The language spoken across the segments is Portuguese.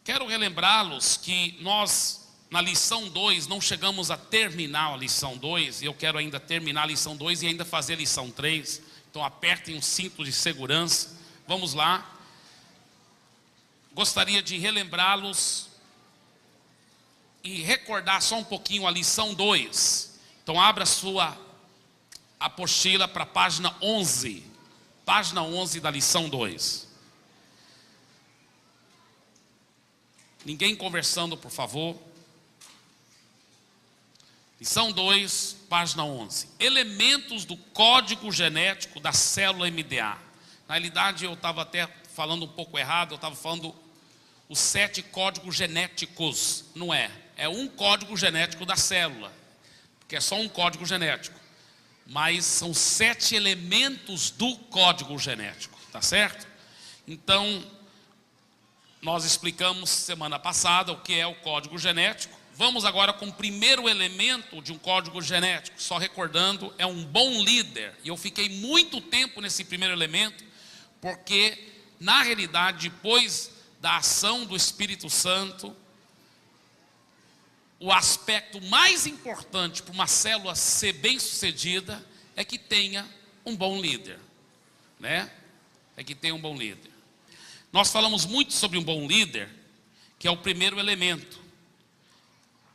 Quero relembrá-los que nós, na lição 2, não chegamos a terminar a lição 2. E eu quero ainda terminar a lição 2 e ainda fazer a lição 3. Então apertem o cinto de segurança. Vamos lá. Gostaria de relembrá-los e recordar só um pouquinho a lição 2. Então abra a sua apostila para a página 11. Página 11 da lição 2. Ninguém conversando, por favor. Lição 2, página 11. Elementos do código genético da célula MDA. Na realidade, eu estava até falando um pouco errado. Eu estava falando os 7 códigos genéticos. Não é. É um código genético da célula. Porque é só um código genético. Mas são 7 elementos do código genético. Tá certo? Então, nós explicamos semana passada o que é o código genético. Vamos agora com o primeiro elemento de um código genético. Só recordando, é um bom líder. E eu fiquei muito tempo nesse primeiro elemento, porque na realidade, depois da ação do Espírito Santo, o aspecto mais importante para uma célula ser bem-sucedida é que tenha um bom líder, né? É que tenha um bom líder. Nós falamos muito sobre um bom líder, que é o primeiro elemento.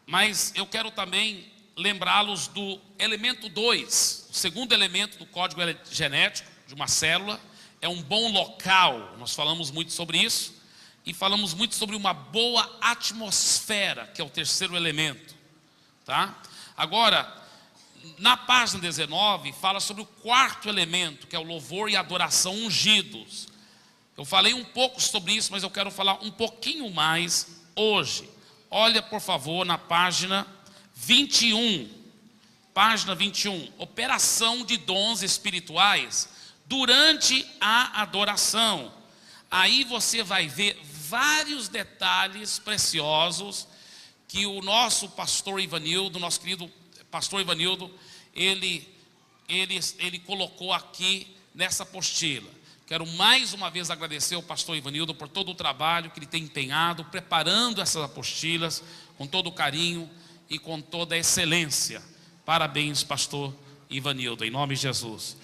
Mas eu quero também lembrá-los do elemento 2. O segundo elemento do código genético de uma célula é um bom local. Nós falamos muito sobre isso. E falamos muito sobre uma boa atmosfera, que é o terceiro elemento. Tá? Agora, na página 19, fala sobre o quarto elemento, que é o louvor e adoração ungidos. Eu falei um pouco sobre isso, mas eu quero falar um pouquinho mais hoje. Olha, por favor, na página 21. Página 21. Operação de dons espirituais durante a adoração. Aí você vai ver vários detalhes preciosos que o nosso pastor Ivanildo, nosso querido pastor Ivanildo, ele colocou aqui nessa apostila. Quero mais uma vez agradecer ao pastor Ivanildo por todo o trabalho que ele tem empenhado, preparando essas apostilas com todo o carinho e com toda a excelência. Parabéns, pastor Ivanildo, em nome de Jesus.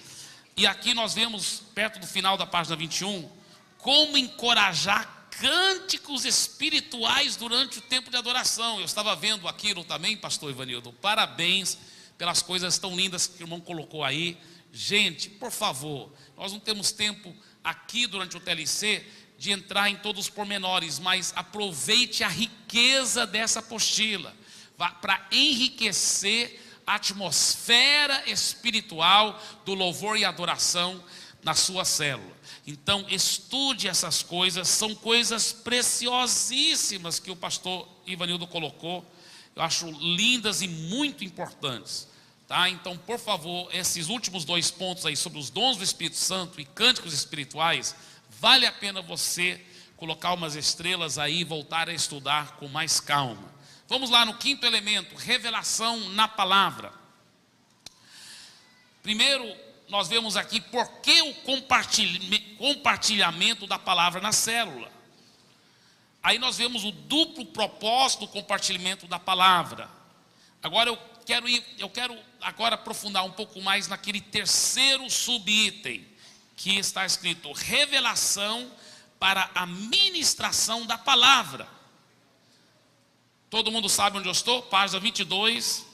E aqui nós vemos, perto do final da página 21, como encorajar cânticos espirituais durante o tempo de adoração. Eu estava vendo aquilo também, pastor Ivanildo. Parabéns pelas coisas tão lindas que o irmão colocou aí. Gente, por favor, nós não temos tempo aqui durante o TLC de entrar em todos os pormenores, mas aproveite a riqueza dessa apostila para enriquecer a atmosfera espiritual do louvor e adoração na sua célula. Então, estude essas coisas, são coisas preciosíssimas que o pastor Ivanildo colocou. Eu acho lindas e muito importantes. Tá? Então, por favor, esses últimos 2 pontos aí sobre os dons do Espírito Santo e cânticos espirituais, vale a pena você colocar umas estrelas aí e voltar a estudar com mais calma. Vamos lá no quinto elemento, revelação na palavra. Primeiro, nós vemos aqui por que o compartilhamento da palavra na célula. Aí nós vemos o duplo propósito do compartilhamento da palavra. Agora eu quero agora aprofundar um pouco mais naquele terceiro subitem, que está escrito revelação para a ministração da palavra. Todo mundo sabe onde eu estou? Página 22,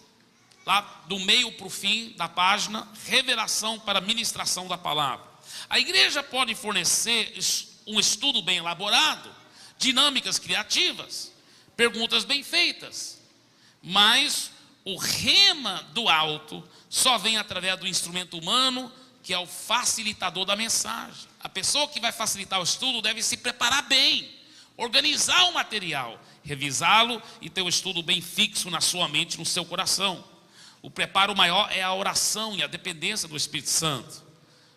lá do meio para o fim da página, revelação para a ministração da palavra. A igreja pode fornecer um estudo bem elaborado, dinâmicas criativas, perguntas bem feitas, mas o rema do alto só vem através do instrumento humano, que é o facilitador da mensagem. A pessoa que vai facilitar o estudo deve se preparar bem, organizar o material, revisá-lo e ter o estudo bem fixo na sua mente, no seu coração. O preparo maior é a oração e a dependência do Espírito Santo.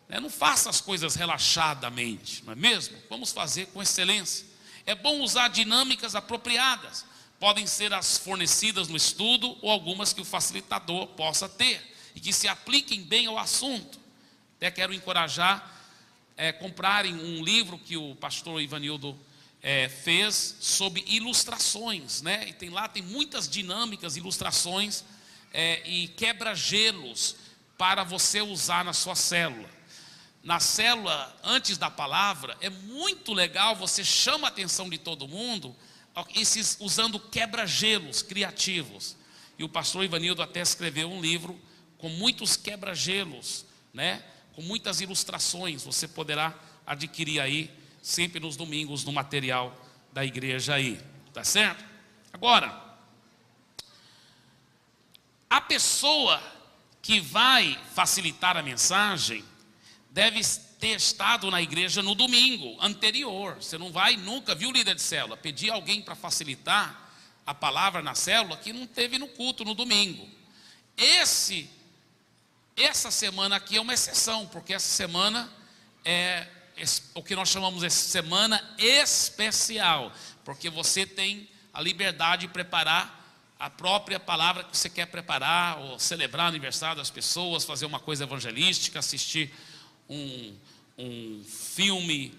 Não faça as coisas relaxadamente, não é mesmo? Vamos fazer com excelência. É bom usar dinâmicas apropriadas. Podem ser as fornecidas no estudo ou algumas que o facilitador possa ter e que se apliquem bem ao assunto. Até quero encorajar comprarem um livro que o pastor Ivanildo fez sobre ilustrações, né? E tem muitas dinâmicas, ilustrações e quebra-gelos para você usar na sua célula. Na célula, antes da palavra, é muito legal, você chama a atenção de todo mundo, usando quebra-gelos criativos. E o pastor Ivanildo até escreveu um livro com muitos quebra-gelos, né? Com muitas ilustrações. Você poderá adquirir aí, sempre nos domingos, no material da igreja aí, tá certo? Agora, a pessoa que vai facilitar a mensagem deve ter estado na igreja no domingo anterior. Você não vai nunca, viu, líder de célula, pedir alguém para facilitar a palavra na célula que não teve no culto no domingo. Essa semana aqui é uma exceção, porque essa semana é o que nós chamamos de semana especial, porque você tem a liberdade de preparar a própria palavra que você quer preparar, ou celebrar o aniversário das pessoas, fazer uma coisa evangelística, assistir um filme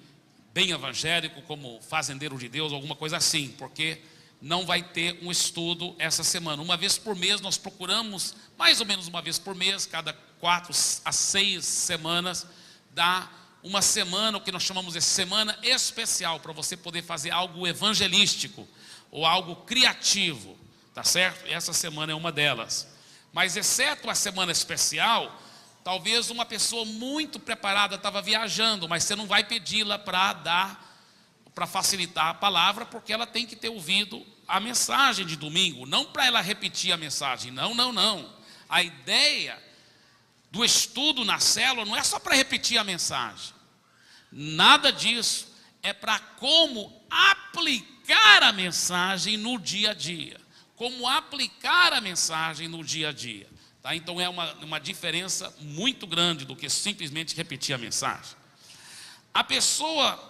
bem evangélico, como Fazendeiro de Deus, alguma coisa assim, porque não vai ter um estudo essa semana. Uma vez por mês nós procuramos, mais ou menos uma vez por mês, cada 4 a 6 semanas, dar uma semana, o que nós chamamos de semana especial, para você poder fazer algo evangelístico, ou algo criativo, tá certo? Essa semana é uma delas. Mas exceto a semana especial, talvez uma pessoa muito preparada estava viajando, mas você não vai pedi-la para facilitar a palavra, porque ela tem que ter ouvido a mensagem de domingo, não para ela repetir a mensagem, não. A ideia do estudo na célula não é só para repetir a mensagem, nada disso, é para como aplicar a mensagem no dia a dia, como aplicar a mensagem no dia a dia, tá? Então é uma diferença muito grande do que simplesmente repetir a mensagem. A pessoa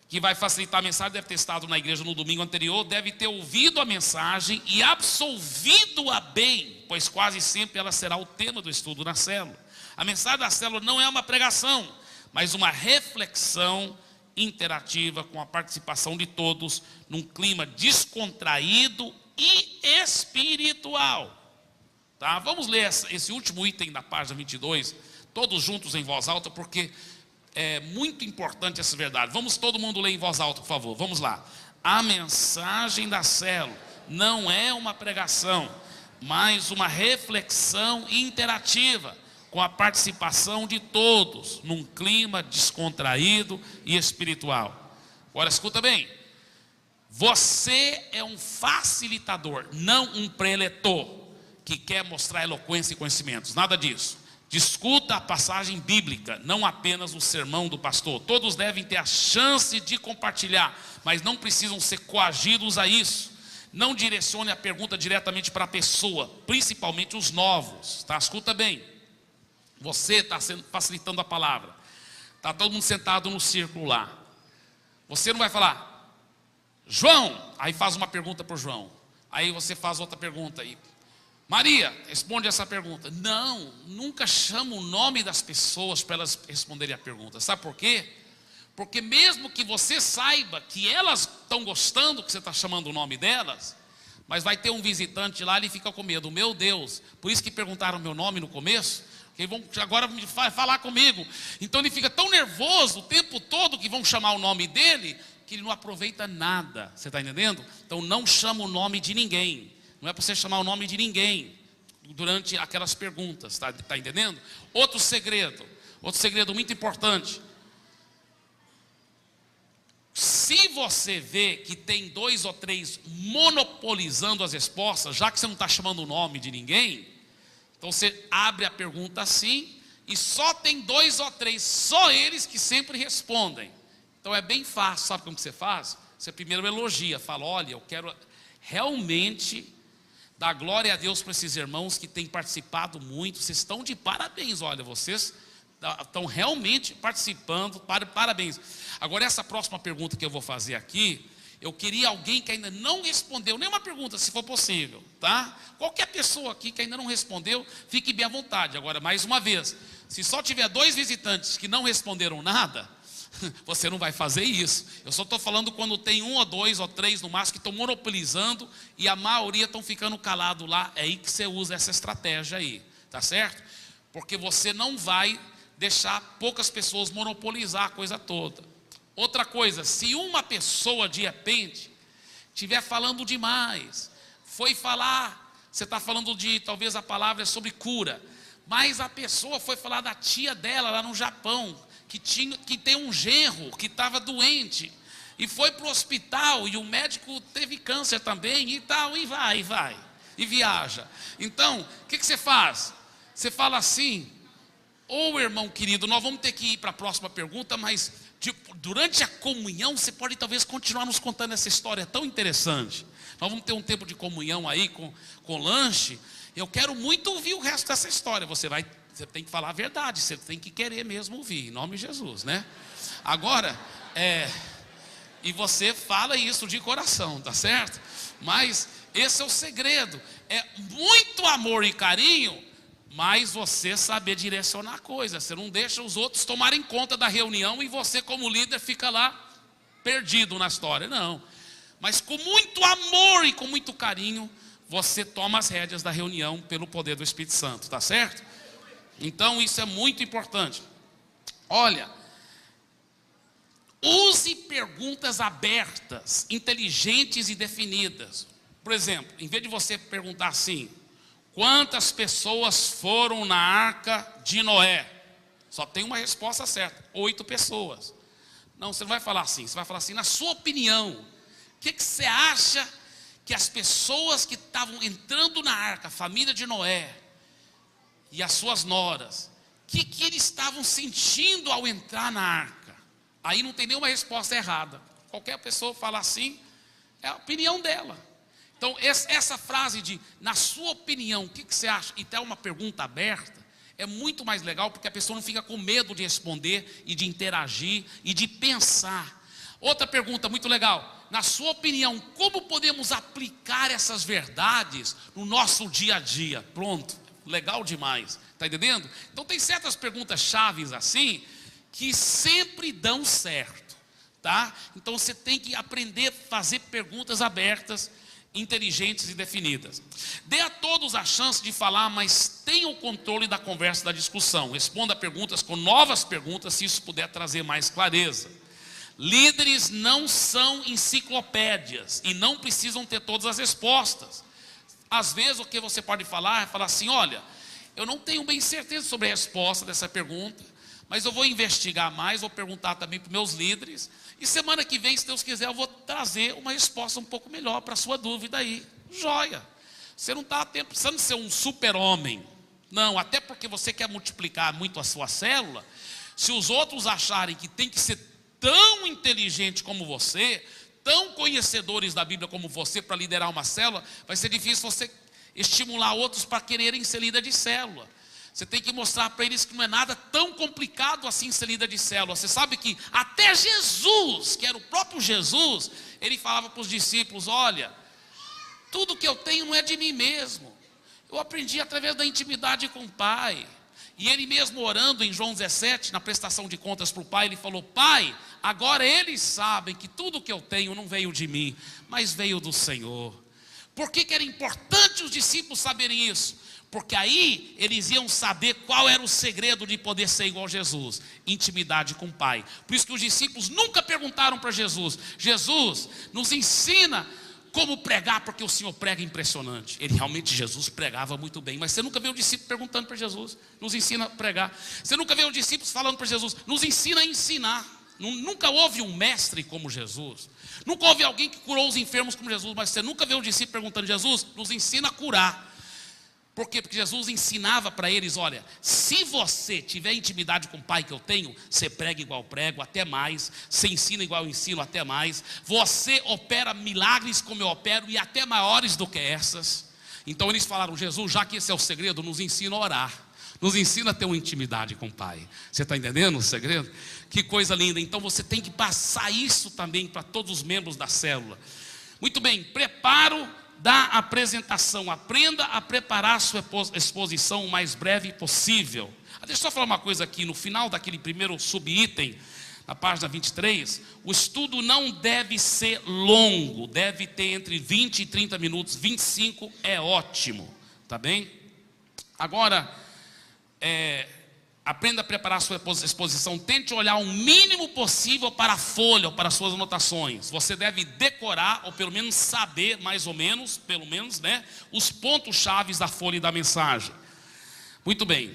que vai facilitar a mensagem deve ter estado na igreja no domingo anterior, deve ter ouvido a mensagem e absolvido-a bem, pois quase sempre ela será o tema do estudo na célula. A mensagem da célula não é uma pregação, mas uma reflexão interativa com a participação de todos, num clima descontraído e espiritual. Tá? Vamos ler esse último item da página 22, todos juntos em voz alta, porque é muito importante essa verdade. Vamos todo mundo ler em voz alta, por favor. Vamos lá. A mensagem da célula não é uma pregação, mas uma reflexão interativa, com a participação de todos, num clima descontraído e espiritual. Agora escuta bem, você é um facilitador, não um preletor, que quer mostrar eloquência e conhecimentos, nada disso. Discuta a passagem bíblica, não apenas o sermão do pastor. Todos devem ter a chance de compartilhar, mas não precisam ser coagidos a isso. Não direcione a pergunta diretamente para a pessoa, principalmente os novos, tá? Escuta bem. Você está facilitando a palavra. Está todo mundo sentado no círculo lá. Você não vai falar, João, aí faz uma pergunta para o João. Aí você faz outra pergunta aí. Maria, responde essa pergunta. Não, nunca chama o nome das pessoas para elas responderem a pergunta. Sabe por quê? Porque mesmo que você saiba que elas estão gostando que você está chamando o nome delas, mas vai ter um visitante lá, ele fica com medo. Meu Deus, por isso que perguntaram meu nome no começo, que vão agora falar comigo. Então ele fica tão nervoso o tempo todo que vão chamar o nome dele, que ele não aproveita nada. Você está entendendo? Então não chama o nome de ninguém. Não é para você chamar o nome de ninguém durante aquelas perguntas, tá entendendo? Outro segredo muito importante. Se você vê que tem 2 ou 3 monopolizando as respostas, já que você não está chamando o nome de ninguém, então você abre a pergunta assim, e só tem 2 ou 3, só eles que sempre respondem. Então é bem fácil, sabe como que você faz? Você primeiro elogia, fala, olha, eu quero realmente dar glória a Deus para esses irmãos que têm participado muito, vocês estão de parabéns, olha, vocês estão realmente participando, parabéns. Agora essa próxima pergunta que eu vou fazer aqui, eu queria alguém que ainda não respondeu nenhuma pergunta, se for possível, tá? Qualquer pessoa aqui que ainda não respondeu, fique bem à vontade. Agora, mais uma vez, se só tiver 2 visitantes que não responderam nada, você não vai fazer isso. Eu só estou falando quando tem 1 ou 2 ou 3 no máximo que estão monopolizando e a maioria estão ficando calado lá. É aí que você usa essa estratégia aí, tá certo? Porque você não vai deixar poucas pessoas monopolizar a coisa toda. Outra coisa, se uma pessoa de repente estiver falando demais, foi falar, você está falando de, talvez a palavra é sobre cura, mas a pessoa foi falar da tia dela lá no Japão, que tem um genro que estava doente, e foi para o hospital, e o médico teve câncer também, e tal, e vai, e viaja. Então, o que você faz? Você fala assim: ô irmão querido, nós vamos ter que ir para a próxima pergunta, mas durante a comunhão, você pode talvez continuar nos contando essa história tão interessante. Nós vamos ter um tempo de comunhão aí com lanche. Eu quero muito ouvir o resto dessa história. Você tem que falar a verdade, você tem que querer mesmo ouvir, em nome de Jesus, né? Agora, e você fala isso de coração, tá certo? Mas esse é o segredo, é muito amor e carinho, mas você saber direcionar a coisa. Você não deixa os outros tomarem conta da reunião e você como líder fica lá perdido na história, não. Mas com muito amor e com muito carinho, você toma as rédeas da reunião pelo poder do Espírito Santo, tá certo? Então isso é muito importante. Olha, use perguntas abertas, inteligentes e definidas. Por exemplo, em vez de você perguntar assim: quantas pessoas foram na arca de Noé? Só tem uma resposta certa: 8 pessoas. Não, você não vai falar assim, você vai falar assim: na sua opinião, o que você acha que as pessoas que estavam entrando na arca, a família de Noé e as suas noras, o que eles estavam sentindo ao entrar na arca? Aí não tem nenhuma resposta errada. Qualquer pessoa fala assim, é a opinião dela. Então essa frase de, na sua opinião, o que você acha? E até uma pergunta aberta, é muito mais legal, porque a pessoa não fica com medo de responder e de interagir e de pensar. Outra pergunta muito legal: na sua opinião, como podemos aplicar essas verdades no nosso dia a dia? Pronto, legal demais, está entendendo? Então tem certas perguntas chaves assim, que sempre dão certo, tá? Então você tem que aprender a fazer perguntas abertas, inteligentes e definidas. Dê a todos a chance de falar, mas tenha o controle da conversa, da discussão. Responda perguntas com novas perguntas, se isso puder trazer mais clareza. Líderes não são enciclopédias e não precisam ter todas as respostas. Às vezes o que você pode falar é falar assim: olha, eu não tenho bem certeza sobre a resposta dessa pergunta, mas eu vou investigar mais, vou perguntar também para os meus líderes, e semana que vem, se Deus quiser, eu vou trazer uma resposta um pouco melhor para a sua dúvida aí. Joia! Você não está precisando ser um super-homem, não, até porque você quer multiplicar muito a sua célula. Se os outros acharem que tem que ser tão inteligente como você, tão conhecedores da Bíblia como você para liderar uma célula, vai ser difícil você estimular outros para quererem ser líder de célula. Você tem que mostrar para eles que não é nada tão complicado assim ser líder de célula. Você sabe que até Jesus, que era o próprio Jesus, ele falava para os discípulos: olha, tudo que eu tenho não é de mim mesmo, eu aprendi através da intimidade com o Pai. E ele mesmo orando em João 17, na prestação de contas para o Pai, ele falou: Pai, agora eles sabem que tudo que eu tenho não veio de mim, mas veio do Senhor. Por que era importante os discípulos saberem isso? Porque aí eles iam saber qual era o segredo de poder ser igual a Jesus: intimidade com o Pai. Por isso que os discípulos nunca perguntaram para Jesus: Jesus, nos ensina como pregar, porque o Senhor prega impressionante. Jesus pregava muito bem, mas você nunca vê o discípulo perguntando para Jesus: nos ensina a pregar. Você nunca vê os discípulos falando para Jesus: nos ensina a ensinar. Nunca houve um mestre como Jesus, nunca houve alguém que curou os enfermos como Jesus, mas você nunca vê o discípulo perguntando: Jesus, nos ensina a curar. Por quê? Porque Jesus ensinava para eles: olha, se você tiver intimidade com o Pai que eu tenho, você prega igual eu prego, até mais. Você ensina igual eu ensino, até mais. Você opera milagres como eu opero, e até maiores do que essas. Então eles falaram: Jesus, já que esse é o segredo, nos ensina a orar, nos ensina a ter uma intimidade com o Pai. Você está entendendo o segredo? Que coisa linda. Então você tem que passar isso também para todos os membros da célula. Muito bem, preparo da apresentação. Aprenda a preparar a sua exposição o mais breve possível. Deixa eu só falar uma coisa aqui, no final daquele primeiro subitem na página 23, o estudo não deve ser longo, deve ter entre 20 e 30 minutos, 25 é ótimo, tá bem? Agora, aprenda a preparar a sua exposição, tente olhar o mínimo possível para a folha ou para as suas anotações. Você deve decorar, ou pelo menos saber, mais ou menos, pelo menos, né, os pontos-chave da folha e da mensagem. Muito bem,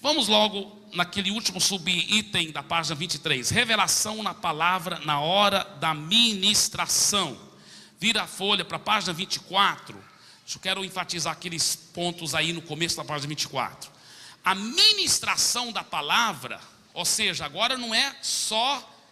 vamos logo naquele último subitem da página 23, revelação na palavra na hora da ministração. Vira a folha para a página 24, eu quero enfatizar aqueles pontos aí no começo da página 24. A ministração da palavra, ou seja, agora não é só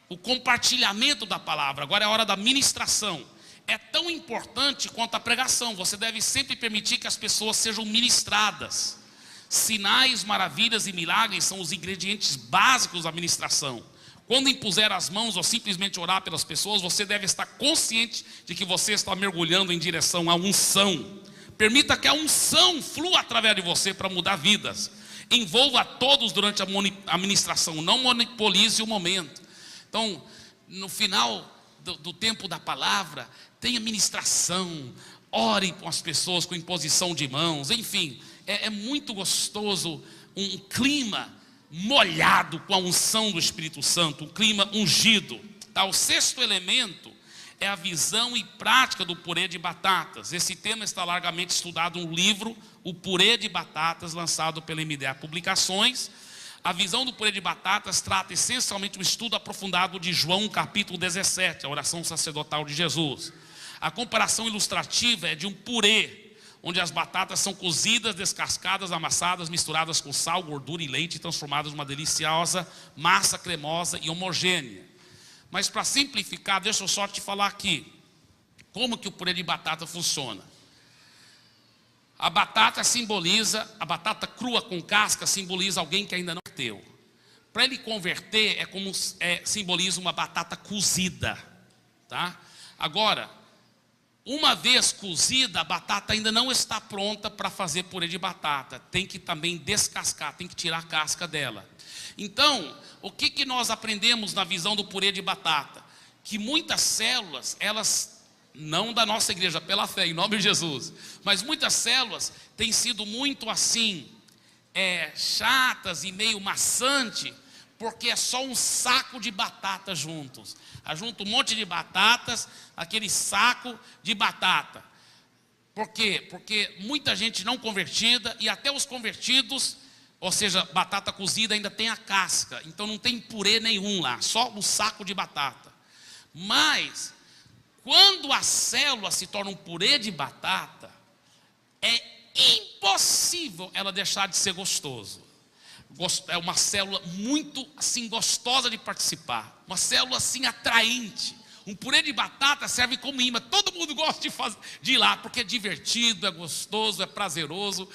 o compartilhamento da palavra, agora é a hora da ministração. É tão importante quanto a pregação, você deve sempre permitir que as pessoas sejam ministradas. Sinais, maravilhas e milagres são os ingredientes básicos da ministração. Quando impuser as mãos ou simplesmente orar pelas pessoas, você deve estar consciente de que você está mergulhando em direção à unção. Permita que a unção flua através de você para mudar vidas. Envolva a todos durante a ministração, não monopolize o momento. Então, no final do tempo da palavra, tenha ministração, ore com as pessoas com imposição de mãos, enfim. É muito gostoso um clima molhado com a unção do Espírito Santo, um clima ungido. Tá? O sexto elemento é a visão e prática do purê de batatas. Esse tema está largamente estudado no livro O Purê de Batatas, lançado pela MDA Publicações. A visão do purê de batatas trata essencialmente um estudo aprofundado de João capítulo 17, a oração sacerdotal de Jesus. A comparação ilustrativa é de um purê, onde as batatas são cozidas, descascadas, amassadas, misturadas com sal, gordura e leite, transformadas numa deliciosa massa cremosa e homogênea. Mas para simplificar, deixa eu só te falar aqui, como que o purê de batata funciona. A batata batata crua com casca simboliza alguém que ainda não converteu. Para ele converter, simboliza uma batata cozida, tá? Agora, uma vez cozida, a batata ainda não está pronta para fazer purê de batata. Tem que também descascar, tem que tirar a casca dela. Então, o que nós aprendemos na visão do purê de batata? Que muitas células, elas, não da nossa igreja, pela fé, em nome de Jesus, mas muitas células têm sido muito assim, chatas e meio maçante, porque é só um saco de batata juntos. Ajunta um monte de batatas, aquele saco de batata. Por quê? Porque muita gente não convertida, e até os convertidos, ou seja, batata cozida ainda tem a casca, então não tem purê nenhum lá, só um saco de batata. Mas, quando a célula se torna um purê de batata, é impossível ela deixar de ser gostoso. É uma célula muito assim gostosa de participar, uma célula assim atraente. Um purê de batata serve como imã, todo mundo gosta de ir lá, porque é divertido, é gostoso, é prazeroso,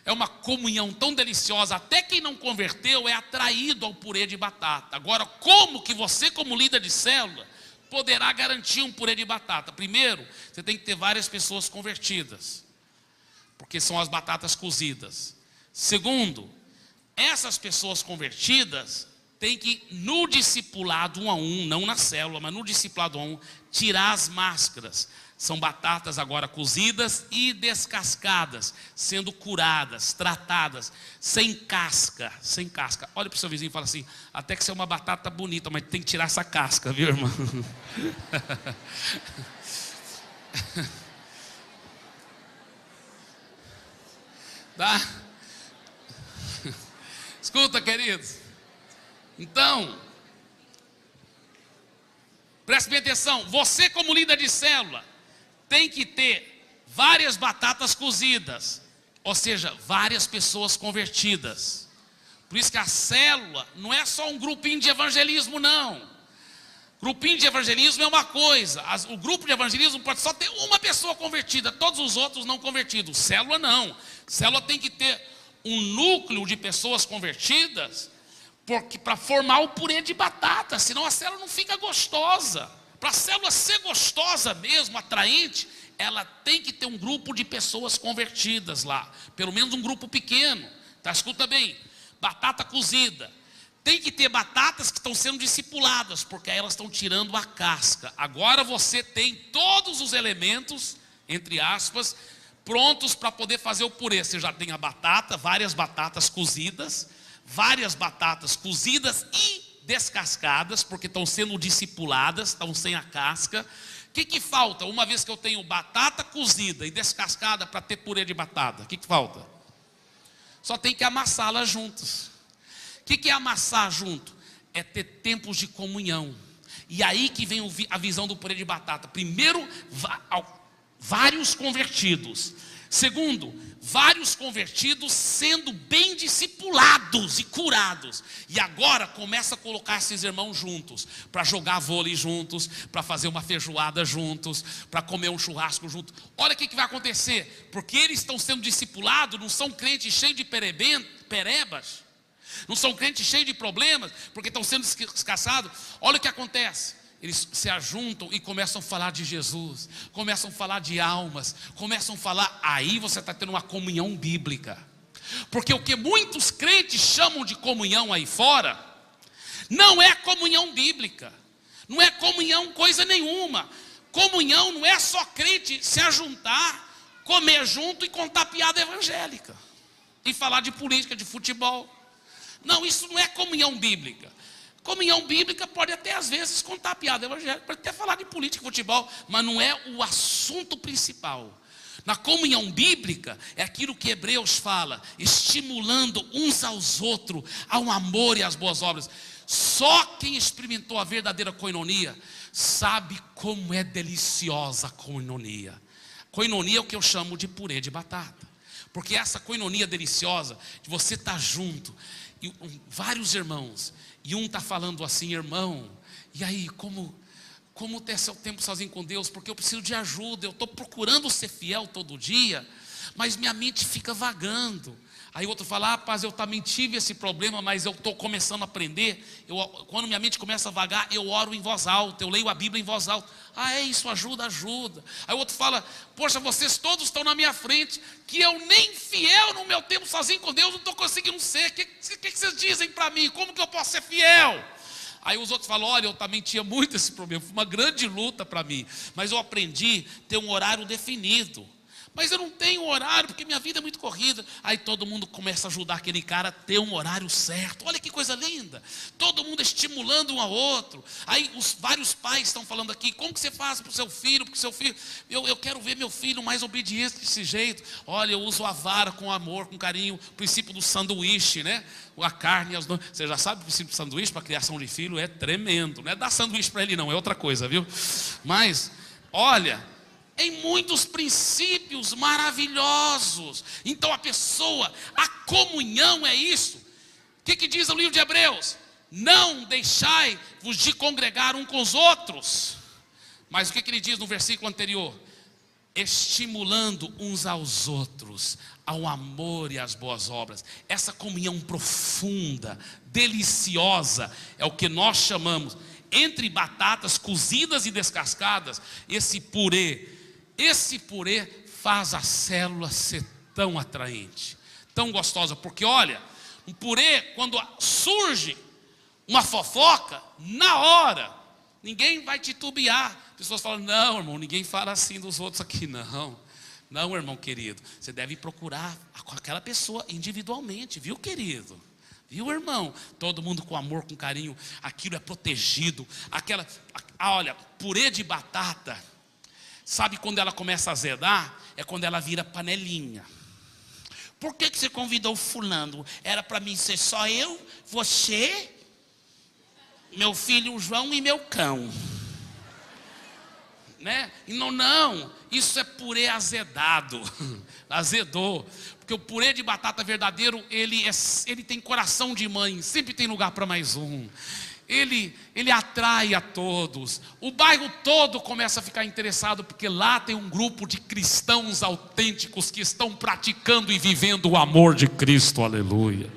é uma comunhão tão deliciosa, até quem não converteu é atraído ao purê de batata. Agora, como que você, como líder de célula, poderá garantir um purê de batata? Primeiro, você tem que ter várias pessoas convertidas, porque são as batatas cozidas. Segundo, essas pessoas convertidas têm que, no discipulado 1 a 1, não na célula, mas no discipulado 1 a 1, tirar as máscaras. São batatas agora cozidas e descascadas, sendo curadas, tratadas, sem casca, sem casca. Olha para o seu vizinho e fala assim: até que você é uma batata bonita, mas tem que tirar essa casca, viu, irmão? Tá? Escuta, queridos. Então, preste bem atenção. Você, como líder de célula, tem que ter várias batatas cozidas, ou seja, várias pessoas convertidas. Por isso que a célula não é só um grupinho de evangelismo, não. Grupinho de evangelismo é uma coisa. O grupo de evangelismo pode só ter uma pessoa convertida, todos os outros não convertidos. Célula não. Célula tem que ter um núcleo de pessoas convertidas, porque para formar o purê de batata, senão a célula não fica gostosa. Para a célula ser gostosa mesmo, atraente, ela tem que ter um grupo de pessoas convertidas lá, pelo menos um grupo pequeno, tá? Escuta bem, batata cozida, Tem que ter batatas que estão sendo discipuladas, porque aí elas estão tirando a casca. Agora você tem todos os elementos, entre aspas, prontos para poder fazer o purê. Você já tem a batata, várias batatas cozidas e descascadas, porque estão sendo discipuladas, estão sem a casca. O que falta? Uma vez que eu tenho batata cozida e descascada para ter purê de batata, o que falta? Só tem que amassá-las juntas. O que é amassar junto? É ter tempos de comunhão. E aí que vem a visão do purê de batata. Primeiro, vários convertidos. Segundo, vários convertidos sendo bem discipulados e curados. E agora começa a colocar esses irmãos juntos, para jogar vôlei juntos, para fazer uma feijoada juntos, para comer um churrasco juntos. Olha o que vai acontecer, porque eles estão sendo discipulados, não são crentes cheios de perebas, não são crentes cheios de problemas, porque estão sendo descasados. Olha o que acontece. Eles se ajuntam e começam a falar de Jesus, começam a falar de almas, começam a falar, aí você está tendo uma comunhão bíblica. Porque o que muitos crentes chamam de comunhão aí fora, não é comunhão bíblica, não é comunhão coisa nenhuma. Comunhão não é só crente se ajuntar, comer junto e contar piada evangélica, e falar de política, de futebol. Não, isso não é comunhão bíblica. Comunhão bíblica pode até às vezes contar piada evangélica, pode até falar de política, futebol, mas não é o assunto principal. Na comunhão bíblica é aquilo que Hebreus fala, estimulando uns aos outros ao amor e às boas obras. Só quem experimentou a verdadeira koinonia sabe como é deliciosa a koinonia. Koinonia é o que eu chamo de purê de batata, porque essa koinonia deliciosa de você estar junto e vários irmãos, e um está falando assim, irmão, e aí, como ter seu tempo sozinho com Deus? Porque eu preciso de ajuda, eu estou procurando ser fiel todo dia, mas minha mente fica vagando. Aí o outro fala, rapaz, eu também tive esse problema, mas eu estou começando a aprender. Quando minha mente começa a vagar, eu oro em voz alta, eu leio a Bíblia em voz alta. Isso ajuda. Aí o outro fala, poxa, vocês todos estão na minha frente, que eu nem fiel no meu tempo sozinho com Deus não estou conseguindo ser. O que vocês dizem para mim? Como que eu posso ser fiel? Aí os outros falam, olha, eu também tinha muito esse problema, foi uma grande luta para mim, mas eu aprendi a ter um horário definido. Mas eu não tenho horário, porque minha vida é muito corrida. Aí todo mundo começa a ajudar aquele cara a ter um horário certo. Olha que coisa linda. Todo mundo estimulando um ao outro. Aí os vários pais estão falando aqui, como que você faz para o seu filho? Porque seu filho, eu quero ver meu filho mais obediente desse jeito. Olha, eu uso a vara com amor, com carinho. O princípio do sanduíche, né? A carne, você já sabe o princípio do sanduíche para a criação de filho é tremendo. Não é dar sanduíche para ele não, é outra coisa, viu? Mas, olha, em muitos princípios maravilhosos. Então a comunhão é isso. O que diz o livro de Hebreus? Não deixai-vos de congregar um com os outros. Mas o que ele diz no versículo anterior? Estimulando uns aos outros ao amor e às boas obras. Essa comunhão profunda, deliciosa, é o que nós chamamos, entre batatas cozidas e descascadas, esse purê faz a célula ser tão atraente, tão gostosa. Porque olha, um purê, quando surge uma fofoca, na hora, ninguém vai titubear. Pessoas falam, não irmão, ninguém fala assim dos outros aqui. Não irmão querido, você deve procurar aquela pessoa individualmente, viu querido? Viu irmão? Todo mundo com amor, com carinho, aquilo é protegido. Olha, purê de batata, sabe quando ela começa a azedar? É quando ela vira panelinha. Por que você convidou fulano? Era para mim ser só eu, você, meu filho João e meu cão, né? E não, isso é purê azedado. Azedou. Porque o purê de batata verdadeiro, ele tem coração de mãe, sempre tem lugar para mais um. Ele atrai a todos. O bairro todo começa a ficar interessado, porque lá tem um grupo de cristãos autênticos que estão praticando e vivendo o amor de Cristo, aleluia.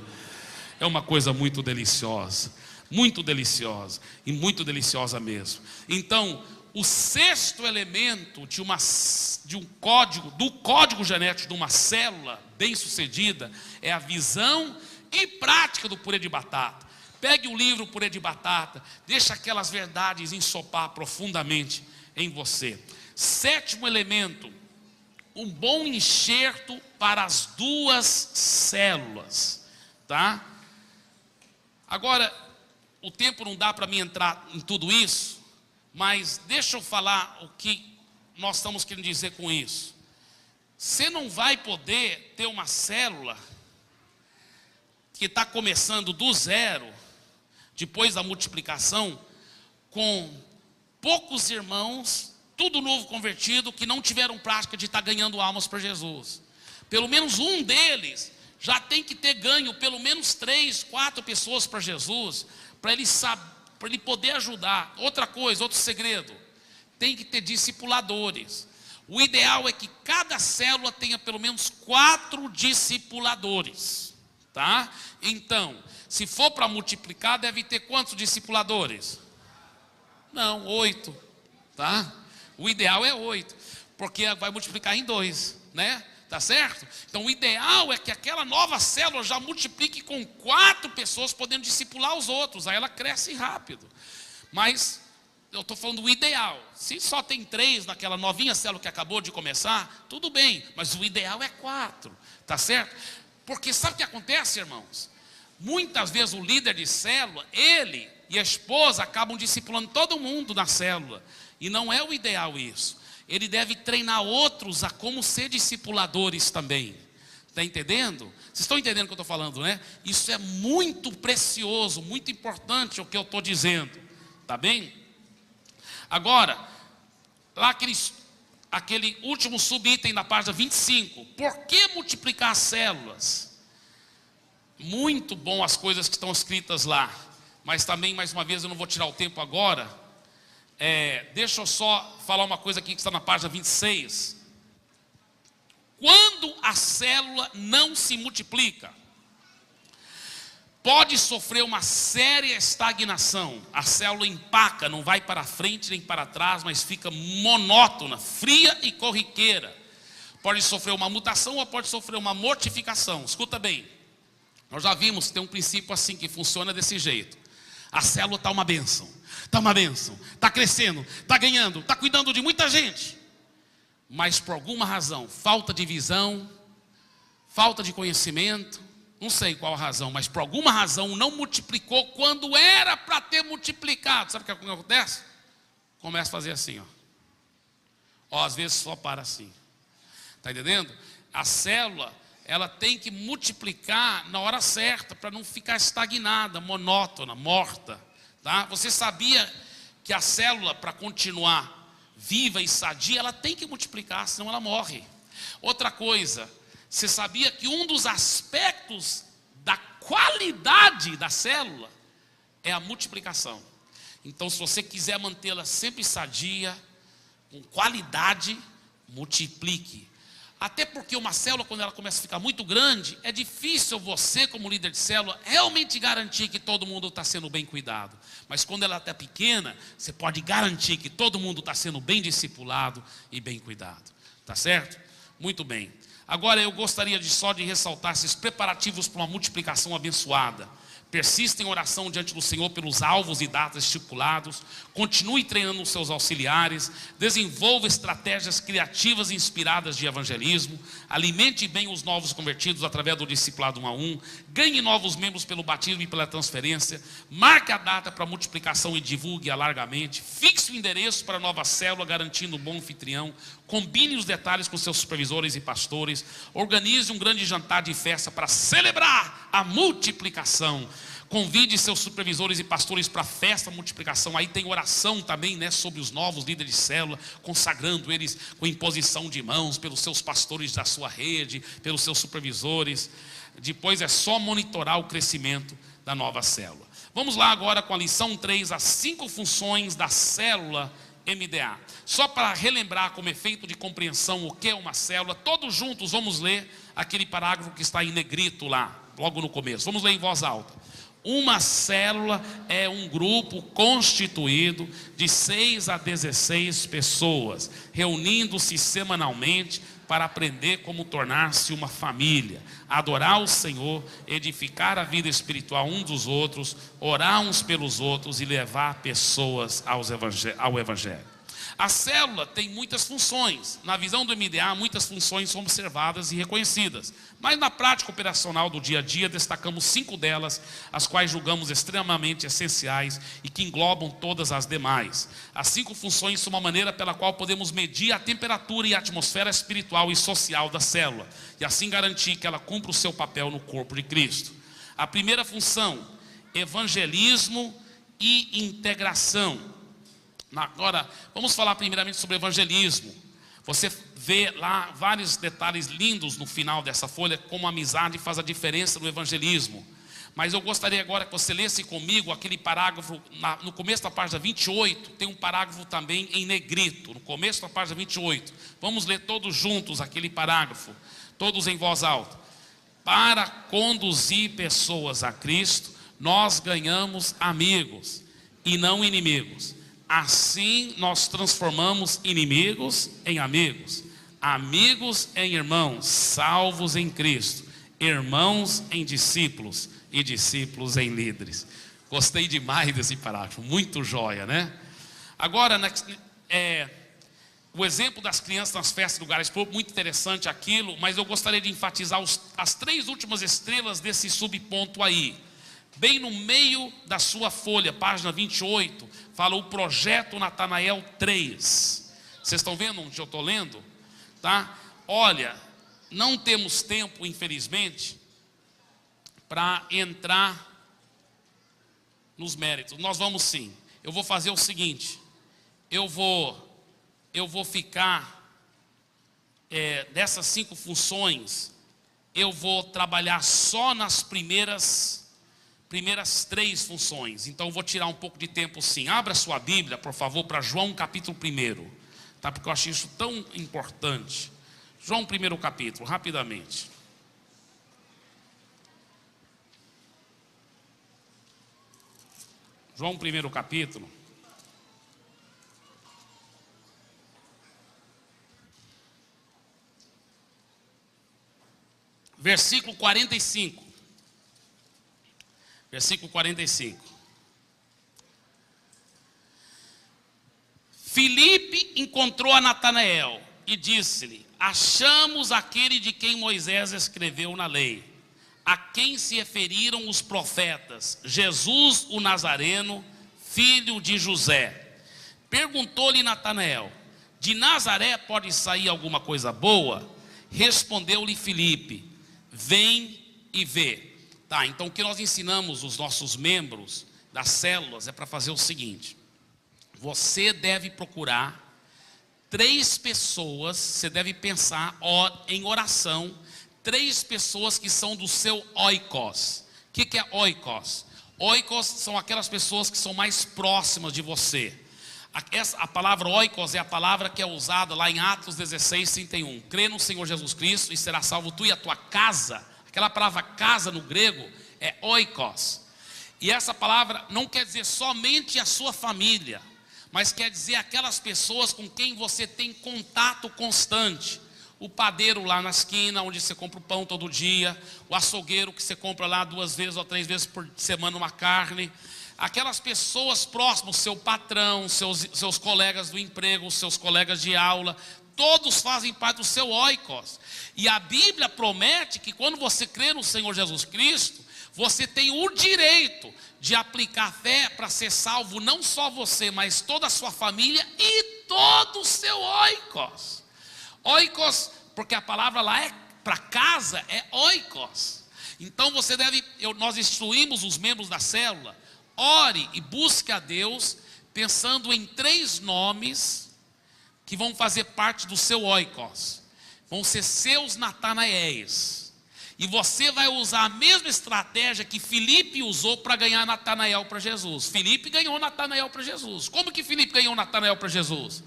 É uma coisa muito deliciosa e muito deliciosa mesmo. Então, o sexto elemento do código genético de uma célula bem sucedida é a visão e prática do purê de batata. Pegue o livro Purê de Batata, deixa aquelas verdades ensopar profundamente em você. Sétimo elemento, um bom enxerto para as duas células, tá? Agora, o tempo não dá para mim entrar em tudo isso, mas deixa eu falar o que nós estamos querendo dizer com isso. Você não vai poder ter uma célula que está começando do zero, depois da multiplicação, com poucos irmãos, tudo novo convertido, que não tiveram prática de estar ganhando almas para Jesus. Pelo menos um deles já tem que ter ganho pelo menos 3, 4 pessoas para Jesus, para ele poder ajudar. Outra coisa, outro segredo, tem que ter discipuladores. O ideal é que cada célula tenha pelo menos 4 discipuladores, tá? Então, se for para multiplicar, deve ter quantos discipuladores? Não, 8, tá? O ideal é 8, porque vai multiplicar em 2, né? Tá certo? Então o ideal é que aquela nova célula já multiplique com 4 pessoas, podendo discipular os outros, aí ela cresce rápido. Mas eu estou falando do ideal. Se só tem 3 naquela novinha célula que acabou de começar, tudo bem, mas o ideal é 4, tá certo? Porque sabe o que acontece, irmãos? Muitas vezes o líder de célula, ele e a esposa acabam discipulando todo mundo na célula, e não é o ideal isso. Ele deve treinar outros a como ser discipuladores também. Está entendendo? Vocês estão entendendo o que eu estou falando, né? Isso é muito precioso, muito importante o que eu estou dizendo. Tá bem? Agora, lá aquele último subitem da página 25. Por que multiplicar as células? Muito bom as coisas que estão escritas lá. Mas também, mais uma vez, eu não vou tirar o tempo agora. Deixa eu só falar uma coisa aqui que está na página 26. Quando a célula não se multiplica, pode sofrer uma séria estagnação. A célula empaca, não vai para frente nem para trás, mas fica monótona, fria e corriqueira. Pode sofrer uma mutação ou pode sofrer uma mortificação. Escuta bem, nós já vimos que tem um princípio assim que funciona desse jeito. A célula está uma bênção, está crescendo, está ganhando, está cuidando de muita gente. Mas por alguma razão, falta de visão, falta de conhecimento, não sei qual a razão, mas por alguma razão não multiplicou quando era para ter multiplicado. Sabe o que acontece? Começa a fazer assim, ó, às vezes só para assim. Está entendendo? A célula, ela tem que multiplicar na hora certa, para não ficar estagnada, monótona, morta, tá? Você sabia que a célula, para continuar viva e sadia, ela tem que multiplicar, senão ela morre. Outra coisa, você sabia que um dos aspectos da qualidade da célula é a multiplicação. Então, se você quiser mantê-la sempre sadia, com qualidade, multiplique. Até porque uma célula, quando ela começa a ficar muito grande, é difícil você, como líder de célula, realmente garantir que todo mundo está sendo bem cuidado. Mas quando ela está pequena, você pode garantir que todo mundo está sendo bem discipulado e bem cuidado. Tá certo? Muito bem. Agora eu gostaria só de ressaltar esses preparativos para uma multiplicação abençoada. Persista em oração diante do Senhor pelos alvos e datas estipulados. Continue treinando os seus auxiliares. Desenvolva estratégias criativas e inspiradas de evangelismo. Alimente bem os novos convertidos através do discipulado 1 a 1. Ganhe novos membros pelo batismo e pela transferência. Marque a data para multiplicação e divulgue largamente. Fixe o endereço para a nova célula, garantindo um bom anfitrião. Combine os detalhes com seus supervisores e pastores. Organize um grande jantar de festa para celebrar a multiplicação. Convide seus supervisores e pastores para a festa da multiplicação. Aí tem oração também, né, sobre os novos líderes de célula, consagrando eles com imposição de mãos pelos seus pastores da sua rede, pelos seus supervisores. Depois é só monitorar o crescimento da nova célula. Vamos lá agora com a lição 3, as 5 funções da célula MDA. Só para relembrar como efeito de compreensão o que é uma célula, todos juntos vamos ler aquele parágrafo que está em negrito lá, logo no começo. Vamos ler em voz alta. Uma célula é um grupo constituído de 6 a 16 pessoas, reunindo-se semanalmente para aprender como tornar-se uma família, adorar o Senhor, edificar a vida espiritual uns dos outros, orar uns pelos outros e levar pessoas ao Evangelho. A célula tem muitas funções. Na visão do MDA, muitas funções são observadas e reconhecidas. Mas na prática operacional do dia a dia, destacamos 5 delas, as quais julgamos extremamente essenciais e que englobam todas as demais. As 5 funções são uma maneira pela qual podemos medir a temperatura e a atmosfera espiritual e social da célula, e assim garantir que ela cumpra o seu papel no corpo de Cristo. A primeira função, evangelismo e integração. Agora, vamos falar primeiramente sobre evangelismo. Você vê lá vários detalhes lindos no final dessa folha, como a amizade faz a diferença no evangelismo. Mas eu gostaria agora que você lesse comigo aquele parágrafo, no começo da página 28, tem um parágrafo também em negrito, no começo da página 28. Vamos ler todos juntos aquele parágrafo, todos em voz alta. Para conduzir pessoas a Cristo, nós ganhamos amigos e não inimigos. Assim nós transformamos inimigos em amigos, amigos em irmãos, salvos em Cristo, irmãos em discípulos e discípulos em líderes. Gostei demais desse parágrafo, muito joia, né? Agora, o exemplo das crianças nas festas de lugares públicos, muito interessante aquilo, mas eu gostaria de enfatizar as 3 últimas estrelas desse subponto aí. Bem no meio da sua folha, página 28, fala o projeto Natanael 3. Vocês estão vendo onde eu estou lendo? Tá? Olha, não temos tempo, infelizmente, para entrar nos méritos. Nós vamos sim. Eu vou fazer o seguinte, eu vou ficar, dessas 5 funções, eu vou trabalhar só nas primeiras 3 funções. Então eu vou tirar um pouco de tempo sim. Abra sua Bíblia, por favor, para João capítulo 1, tá? Porque eu achei isso tão importante. João 1 capítulo, rapidamente. João 1 capítulo. Versículo 45. Versículo 45. Filipe encontrou a Natanael e disse-lhe: achamos aquele de quem Moisés escreveu na lei, a quem se referiram os profetas, Jesus o Nazareno, filho de José. Perguntou-lhe Natanael: de Nazaré pode sair alguma coisa boa? Respondeu-lhe Filipe: vem e vê. Tá, então o que nós ensinamos os nossos membros das células é para fazer o seguinte: você deve procurar 3 pessoas, você deve pensar em oração, 3 pessoas que são do seu oikos. O que é oikos? Oikos são aquelas pessoas que são mais próximas de você. A palavra oikos é a palavra que é usada lá em Atos 16, 31. Crê no Senhor Jesus Cristo e será salvo tu e a tua casa. Aquela palavra casa no grego é oikos. E essa palavra não quer dizer somente a sua família, mas quer dizer aquelas pessoas com quem você tem contato constante. O padeiro lá na esquina, onde você compra o pão todo dia. O açougueiro que você compra lá 2 vezes ou 3 vezes por semana uma carne. Aquelas pessoas próximas, seu patrão, seus colegas do emprego, seus colegas de aula, todos fazem parte do seu oikos. E a Bíblia promete que quando você crê no Senhor Jesus Cristo, você tem o direito de aplicar fé para ser salvo, não só você, mas toda a sua família e todo o seu oikos. Oikos, porque a palavra lá para casa é oikos. Então nós instruímos os membros da célula: ore e busque a Deus, pensando em 3 nomes que vão fazer parte do seu oikos. Vão ser seus Natanaéis. E você vai usar a mesma estratégia que Filipe usou para ganhar Natanael para Jesus. Filipe ganhou Natanael para Jesus. Como que Filipe ganhou Natanael para Jesus?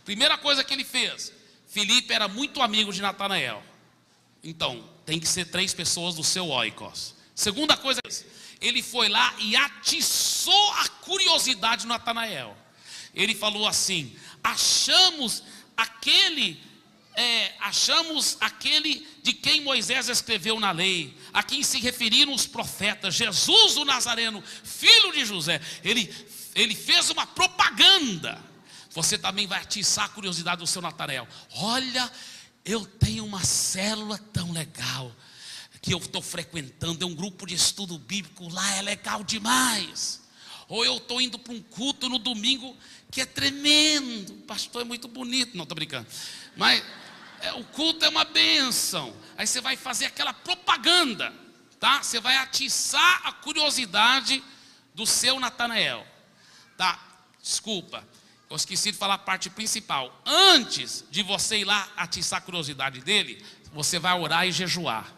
Primeira coisa que ele fez: Filipe era muito amigo de Natanael. Então, tem que ser 3 pessoas do seu oikos. Segunda coisa, ele foi lá e atiçou a curiosidade de Natanael. Ele falou assim: achamos aquele de quem Moisés escreveu na lei, a quem se referiram os profetas, Jesus o Nazareno, filho de José. Ele fez uma propaganda. Você também vai atiçar a curiosidade do seu Natanael. Olha, eu tenho uma célula tão legal que eu estou frequentando, é um grupo de estudo bíblico, lá é legal demais. Ou eu estou indo para um culto no domingo que é tremendo, o pastor é muito bonito. Não, estou brincando, mas o culto é uma bênção. Aí você vai fazer aquela propaganda, tá? Você vai atiçar a curiosidade do seu Natanael, tá? Desculpa, eu esqueci de falar a parte principal. Antes de você ir lá atiçar a curiosidade dele, você vai orar e jejuar.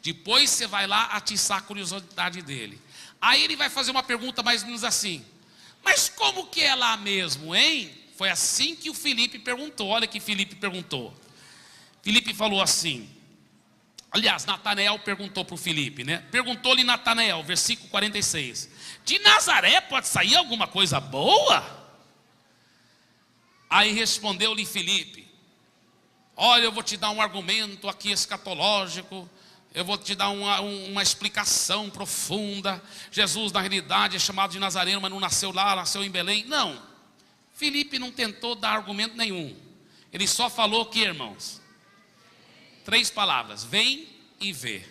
Depois você vai lá atiçar a curiosidade dele. Aí ele vai fazer uma pergunta mais ou menos assim: mas como que é lá mesmo, hein? Foi assim que o Filipe perguntou. Olha que Filipe perguntou. Filipe falou assim, aliás, Natanael perguntou para o Filipe, né? Perguntou-lhe Natanael, versículo 46: de Nazaré pode sair alguma coisa boa? Aí respondeu-lhe Filipe: olha, eu vou te dar um argumento aqui escatológico, eu vou te dar uma explicação profunda. Jesus na realidade é chamado de Nazareno, mas não nasceu lá, nasceu em Belém. Não, Filipe não tentou dar argumento nenhum. Ele só falou que, irmãos, 3 palavras: vem e vê.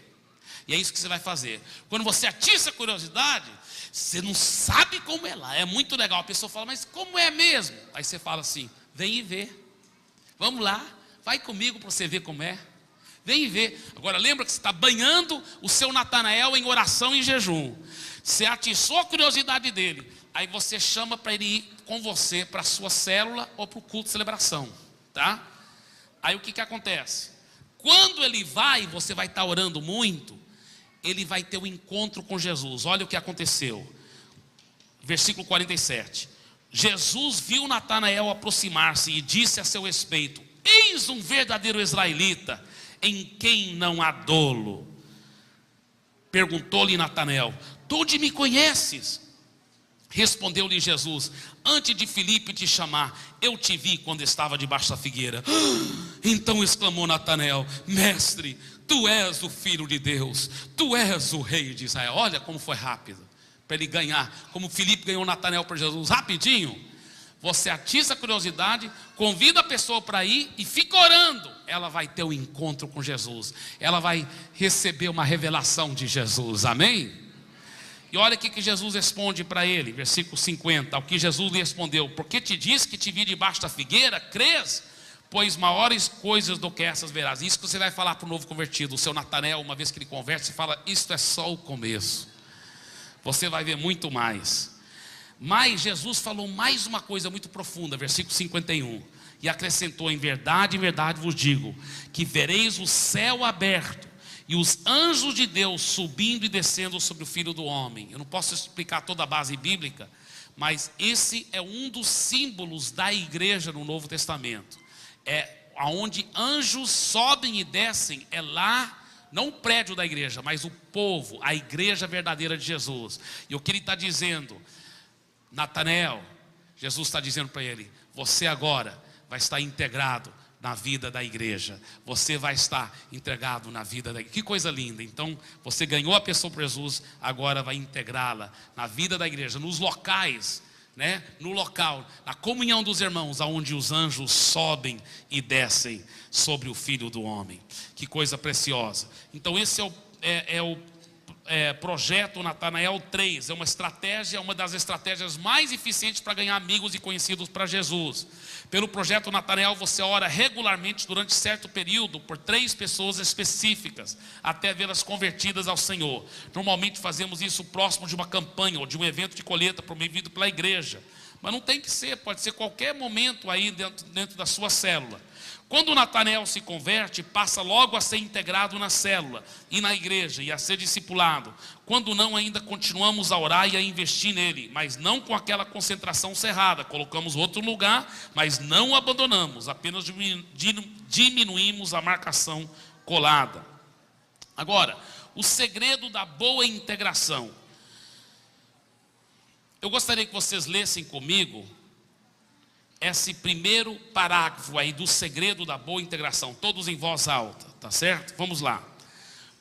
E é isso que você vai fazer. Quando você atiça a curiosidade, você não sabe como é lá, é muito legal. A pessoa fala: mas como é mesmo? Aí você fala assim: vem e vê. Vamos lá, vai comigo para você ver como é. Vem e vê. Agora lembra que você está banhando o seu Natanael em oração e jejum. Você atiçou a curiosidade dele. Aí você chama para ele ir com você para a sua célula ou para o culto de celebração, tá? Aí o que acontece? Quando ele vai, você vai estar orando muito, ele vai ter um encontro com Jesus. Olha o que aconteceu. Versículo 47. Jesus viu Natanael aproximar-se e disse a seu respeito: eis um verdadeiro israelita, em quem não há dolo. Perguntou-lhe Natanael: tu onde me conheces? Respondeu-lhe Jesus: antes de Filipe te chamar, eu te vi quando estava debaixo da figueira. Então exclamou Natanael: mestre, tu és o Filho de Deus, tu és o Rei de Israel. Olha como foi rápido para ele ganhar, como Filipe ganhou Natanael para Jesus, rapidinho. Você atiça a curiosidade, convida a pessoa para ir e fica orando. Ela vai ter um encontro com Jesus, ela vai receber uma revelação de Jesus, amém? E olha o que Jesus responde para ele, versículo 50. Ao que Jesus lhe respondeu: porque te disse que te vi debaixo da figueira, crês? Pois maiores coisas do que essas verás. Isso que você vai falar para o novo convertido, o seu Natanael, uma vez que ele converte, você fala: isto é só o começo, você vai ver muito mais. Mas Jesus falou mais uma coisa muito profunda, versículo 51. E acrescentou: em verdade vos digo, que vereis o céu aberto e os anjos de Deus subindo e descendo sobre o Filho do Homem. Eu não posso explicar toda a base bíblica, mas esse é um dos símbolos da igreja no Novo Testamento. É onde anjos sobem e descem, é lá, não o prédio da igreja, mas o povo, a igreja verdadeira de Jesus. E o que ele está dizendo, Natanael, Jesus está dizendo para ele: você agora vai estar integrado na vida da igreja. Você vai estar integrado na vida da igreja. Que coisa linda. Então você ganhou a pessoa por Jesus, agora vai integrá-la na vida da igreja, nos locais, né? No local, na comunhão dos irmãos, aonde os anjos sobem e descem sobre o Filho do Homem. Que coisa preciosa. Então esse é o projeto Natanael 3, é uma estratégia, uma das estratégias mais eficientes para ganhar amigos e conhecidos para Jesus. Pelo projeto Natanael, você ora regularmente durante certo período por 3 pessoas específicas, até vê-las convertidas ao Senhor. Normalmente fazemos isso próximo de uma campanha ou de um evento de colheita promovido pela igreja, mas não tem que ser, pode ser qualquer momento aí dentro da sua célula. Quando Natanael se converte, passa logo a ser integrado na célula e na igreja e a ser discipulado. Quando não, ainda continuamos a orar e a investir nele, mas não com aquela concentração cerrada. Colocamos outro lugar, mas não o abandonamos, apenas diminuímos a marcação colada. Agora, o segredo da boa integração. Eu gostaria que vocês lessem comigo esse primeiro parágrafo aí do segredo da boa integração, todos em voz alta, tá certo? Vamos lá.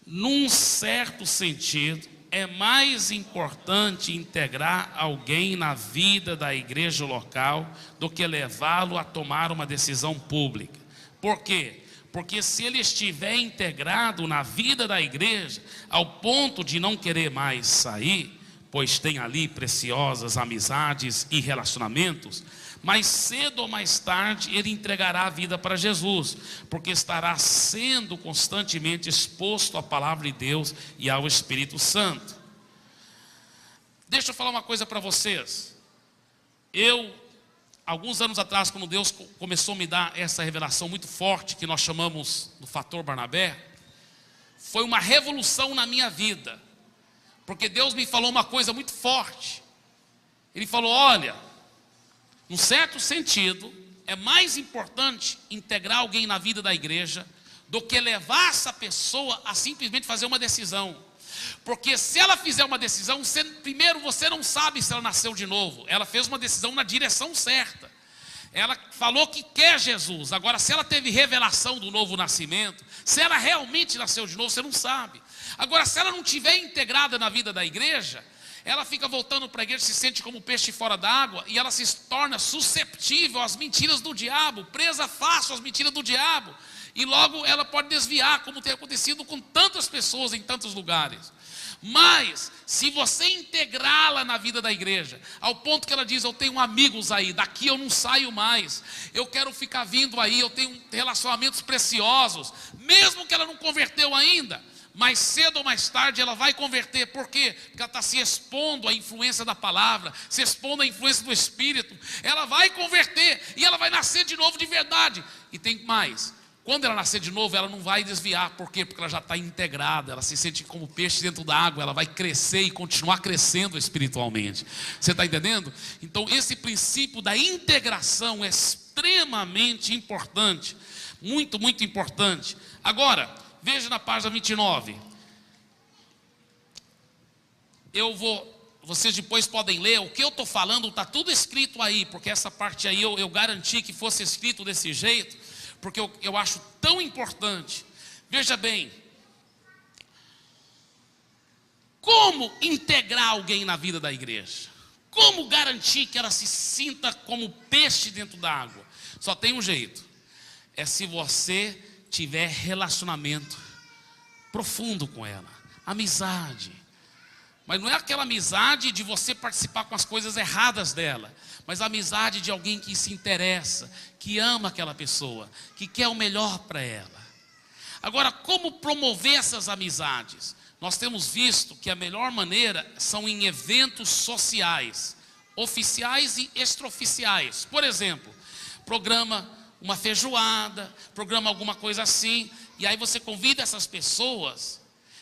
Num certo sentido, é mais importante integrar alguém na vida da igreja local do que levá-lo a tomar uma decisão pública. Por quê? Porque se ele estiver integrado na vida da igreja, ao ponto de não querer mais sair, pois tem ali preciosas amizades e relacionamentos, mais cedo ou mais tarde ele entregará a vida para Jesus, porque estará sendo constantemente exposto à palavra de Deus e ao Espírito Santo. Deixa eu falar uma coisa para vocês. Alguns anos atrás, quando Deus começou a me dar essa revelação muito forte, que nós chamamos do fator Barnabé, foi uma revolução na minha vida, porque Deus me falou uma coisa muito forte. Ele falou: olha, num certo sentido, é mais importante integrar alguém na vida da igreja do que levar essa pessoa a simplesmente fazer uma decisão. Porque se ela fizer uma decisão, primeiro você não sabe se ela nasceu de novo. Ela fez uma decisão na direção certa. Ela falou que quer Jesus. Agora, se ela teve revelação do novo nascimento, se ela realmente nasceu de novo, você não sabe. Agora, se ela não estiver integrada na vida da igreja, ela fica voltando para a igreja, se sente como peixe fora d'água, e ela se torna susceptível às mentiras do diabo, presa fácil às mentiras do diabo, e logo ela pode desviar, como tem acontecido com tantas pessoas em tantos lugares. Mas, se você integrá-la na vida da igreja, ao ponto que ela diz: eu tenho amigos aí, daqui eu não saio mais, eu quero ficar vindo aí, eu tenho relacionamentos preciosos, mesmo que ela não converteu ainda, mais cedo ou mais tarde ela vai converter. Por quê? Porque ela está se expondo à influência da palavra, se expondo à influência do Espírito. Ela vai converter e ela vai nascer de novo de verdade. E tem mais: quando ela nascer de novo, ela não vai desviar. Por quê? Porque ela já está integrada, ela se sente como peixe dentro da água, ela vai crescer e continuar crescendo espiritualmente. Você está entendendo? Então esse princípio da integração é extremamente importante, muito, muito importante. Agora, veja na página 29. Vocês depois podem ler, o que eu estou falando está tudo escrito aí, porque essa parte aí eu garanti que fosse escrito desse jeito, porque eu acho tão importante. Veja bem, como integrar alguém na vida da igreja? Como garantir que ela se sinta como peixe dentro da água? Só tem um jeito: é se você tiver relacionamento profundo com ela, amizade. Mas não é aquela amizade de você participar com as coisas erradas dela, mas a amizade de alguém que se interessa, que ama aquela pessoa, que quer o melhor para ela. Agora, como promover essas amizades? Nós temos visto que a melhor maneira são em eventos sociais, oficiais e extraoficiais. Por exemplo, programa uma feijoada, programa alguma coisa assim, e aí você convida essas pessoas,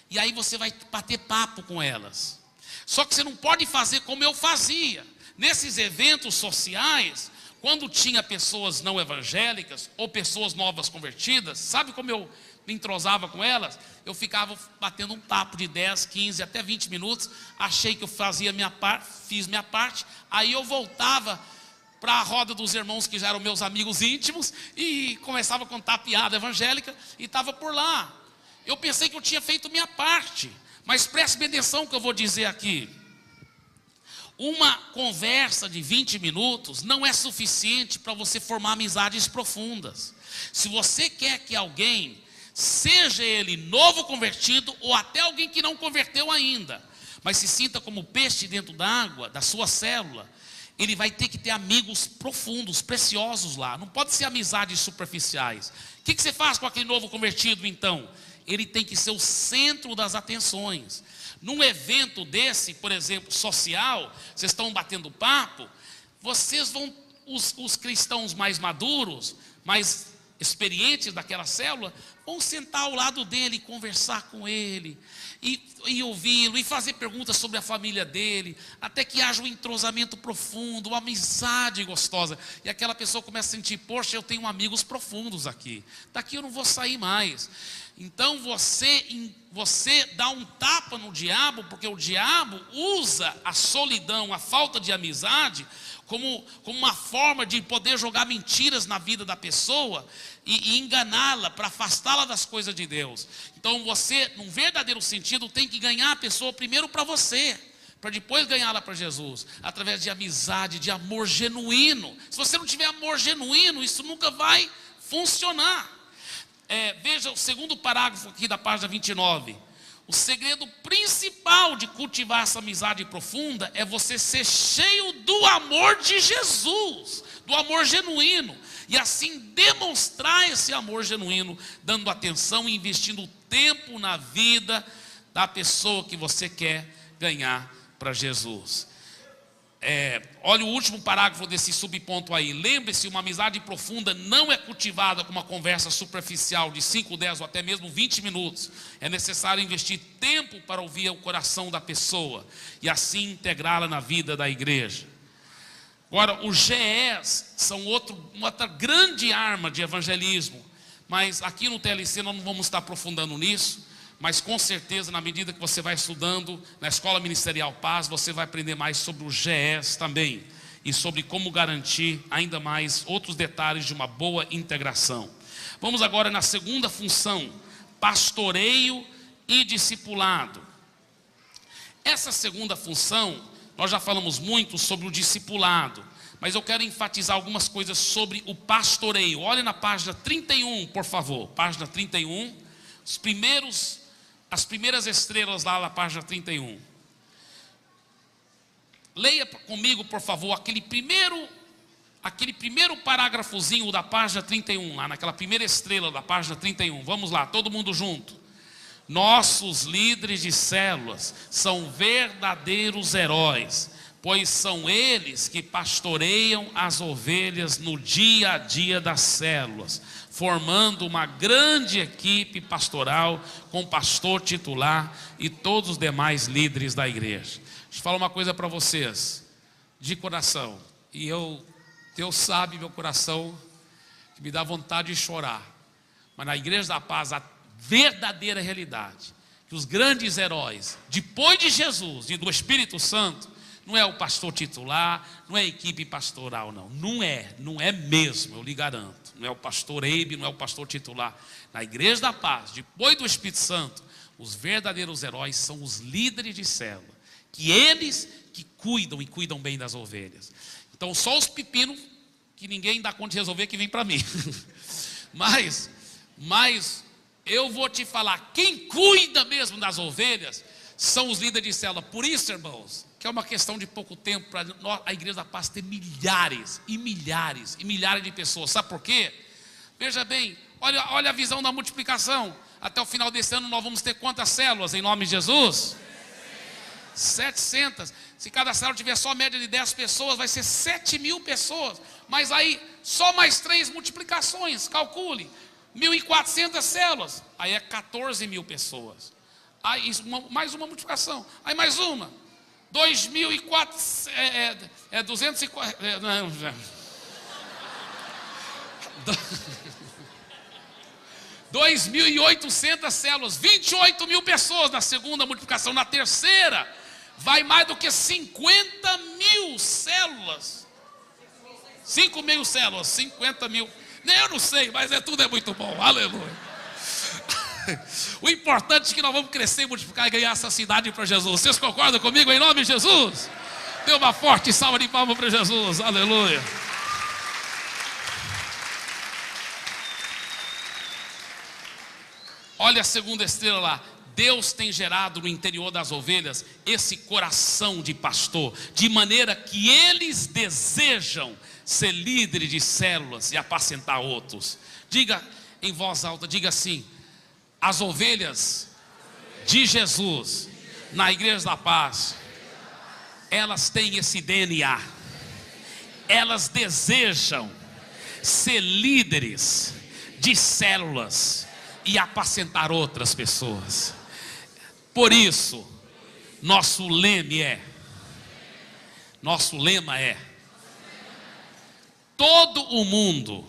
e aí você vai bater papo com elas. Só que você não pode fazer como eu fazia. Nesses eventos sociais, quando tinha pessoas não evangélicas, ou pessoas novas convertidas, sabe como eu me entrosava com elas? Eu ficava batendo um papo de 10, 15, até 20 minutos, achei que eu fazia fiz minha parte, aí eu voltava para a roda dos irmãos que já eram meus amigos íntimos, e começava a contar piada evangélica, e estava por lá. Eu pensei que eu tinha feito minha parte, mas preste bem atenção no que eu vou dizer aqui. Uma conversa de 20 minutos não é suficiente para você formar amizades profundas. Se você quer que alguém, seja ele novo convertido ou até alguém que não converteu ainda, mas se sinta como peixe dentro da água, da sua célula, ele vai ter que ter amigos profundos, preciosos lá. Não pode ser amizades superficiais. O que você faz com aquele novo convertido então? Ele tem que ser o centro das atenções. Num evento desse, por exemplo, social, vocês estão batendo papo, vocês vão, os cristãos mais maduros, mais experientes daquela célula, Vamos sentar ao lado dele, conversar com ele, e ouvi-lo, e fazer perguntas sobre a família dele, até que haja um entrosamento profundo, uma amizade gostosa. E aquela pessoa começa a sentir: poxa, eu tenho amigos profundos aqui, daqui eu não vou sair mais. Então você dá um tapa no diabo, porque o diabo usa a solidão, a falta de amizade, como uma forma de poder jogar mentiras na vida da pessoa e enganá-la, para afastá-la das coisas de Deus. Então você, num verdadeiro sentido, tem que ganhar a pessoa primeiro para você, para depois ganhá-la para Jesus, através de amizade, de amor genuíno. Se você não tiver amor genuíno, isso nunca vai funcionar. Veja o segundo parágrafo aqui da página 29. O segredo principal de cultivar essa amizade profunda é você ser cheio do amor de Jesus, do amor genuíno, e assim demonstrar esse amor genuíno, dando atenção e investindo tempo na vida da pessoa que você quer ganhar para Jesus. Olha o último parágrafo desse subponto aí. Lembre-se, uma amizade profunda não é cultivada com uma conversa superficial de 5, 10 ou até mesmo 20 minutos. É necessário investir tempo para ouvir o coração da pessoa e assim integrá-la na vida da igreja. Agora, os GEs são outra grande arma de evangelismo, mas aqui no TLC nós não vamos estar aprofundando nisso. Mas com certeza, na medida que você vai estudando na Escola Ministerial Paz, você vai aprender mais sobre os GEs também, e sobre como garantir ainda mais outros detalhes de uma boa integração. Vamos agora na segunda função: pastoreio e discipulado. Essa segunda função, nós já falamos muito sobre o discipulado, mas eu quero enfatizar algumas coisas sobre o pastoreio. Olha na página 31, por favor. Página 31, as primeiras estrelas lá na página 31. Leia comigo, por favor, aquele primeiro parágrafozinho da página 31, lá naquela primeira estrela da página 31. Vamos lá, todo mundo junto. Nossos líderes de células são verdadeiros heróis, pois são eles que pastoreiam as ovelhas no dia a dia das células, formando uma grande equipe pastoral com pastor titular e todos os demais líderes da igreja. Deixa eu falar uma coisa para vocês, de coração, e Deus sabe meu coração, que me dá vontade de chorar, mas na Igreja da Paz a verdadeira realidade, que os grandes heróis, depois de Jesus e do Espírito Santo, não é o pastor titular, não é a equipe pastoral, não é mesmo, eu lhe garanto. Não é o pastor Eibe, não é o pastor titular. Na Igreja da Paz, depois do Espírito Santo, os verdadeiros heróis são os líderes de célula, que eles que cuidam e cuidam bem das ovelhas. Então só os pepinos que ninguém dá conta de resolver que vem para mim. mas eu vou te falar, quem cuida mesmo das ovelhas são os líderes de célula. Por isso, irmãos, que é uma questão de pouco tempo para a Igreja da Paz ter milhares e milhares e milhares de pessoas. Sabe por quê? Veja bem, olha a visão da multiplicação. Até o final desse ano nós vamos ter quantas células em nome de Jesus? 700. Se cada célula tiver só média de 10 pessoas, vai ser 7.000 pessoas. Mas aí, só mais 3 multiplicações, calcule. 1.400 células, aí é 14.000 pessoas. Aí mais uma multiplicação, aí mais uma. 2.400, 240, não, 2.800 células, 28.000 pessoas na segunda multiplicação. Na terceira, vai mais do que 50.000 células. 5.000 células, 50.000. Eu não sei, mas tudo é muito bom, aleluia. O importante é que nós vamos crescer, multiplicar e ganhar essa cidade para Jesus. Vocês concordam comigo em nome de Jesus? Dê uma forte salva de palmas para Jesus, aleluia. Olha a segunda estrela lá. Deus tem gerado no interior das ovelhas esse coração de pastor, de maneira que eles desejam ser líderes de células e apacentar outros. Diga em voz alta, diga assim: as ovelhas de Jesus na Igreja da Paz, elas têm esse DNA, elas desejam ser líderes de células e apacentar outras pessoas. Por isso, nosso lema é todo o mundo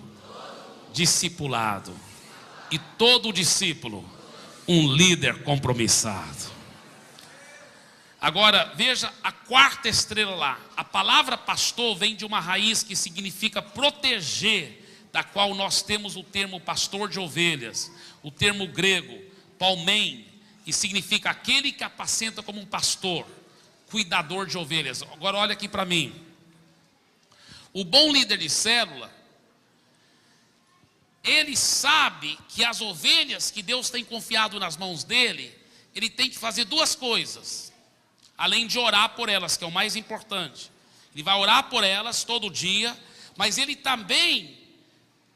discipulado e todo discípulo um líder compromissado. Agora veja a quarta estrela lá. A palavra pastor vem de uma raiz que significa proteger, da qual nós temos o termo pastor de ovelhas, o termo grego palmen, e significa aquele que apacenta como um pastor, cuidador de ovelhas. Agora olha aqui para mim. O bom líder de célula, ele sabe que as ovelhas que Deus tem confiado nas mãos dele, ele tem que fazer duas coisas, além de orar por elas, que é o mais importante. Ele vai orar por elas todo dia, mas ele também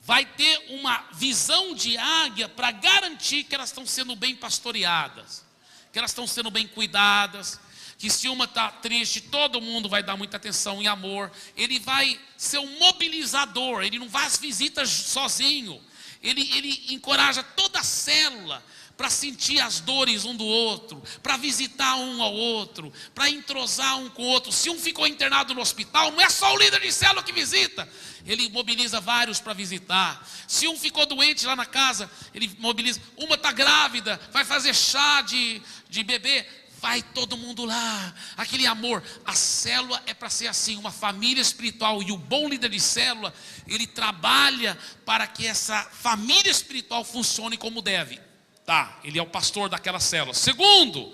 vai ter uma visão de águia para garantir que elas estão sendo bem pastoreadas, que elas estão sendo bem cuidadas, que se uma está triste, todo mundo vai dar muita atenção e amor. Ele vai ser um mobilizador, ele não vai às visitas sozinho, ele encoraja toda a célula para sentir as dores um do outro, para visitar um ao outro, para entrosar um com o outro. Se um ficou internado no hospital, não é só o líder de célula que visita, ele mobiliza vários para visitar. Se um ficou doente lá na casa, ele mobiliza. Uma está grávida, vai fazer chá de bebê, vai todo mundo lá, aquele amor. A célula é para ser assim, uma família espiritual. E o bom líder de célula, ele trabalha para que essa família espiritual funcione como deve. Tá, ele é o pastor daquela célula. Segundo,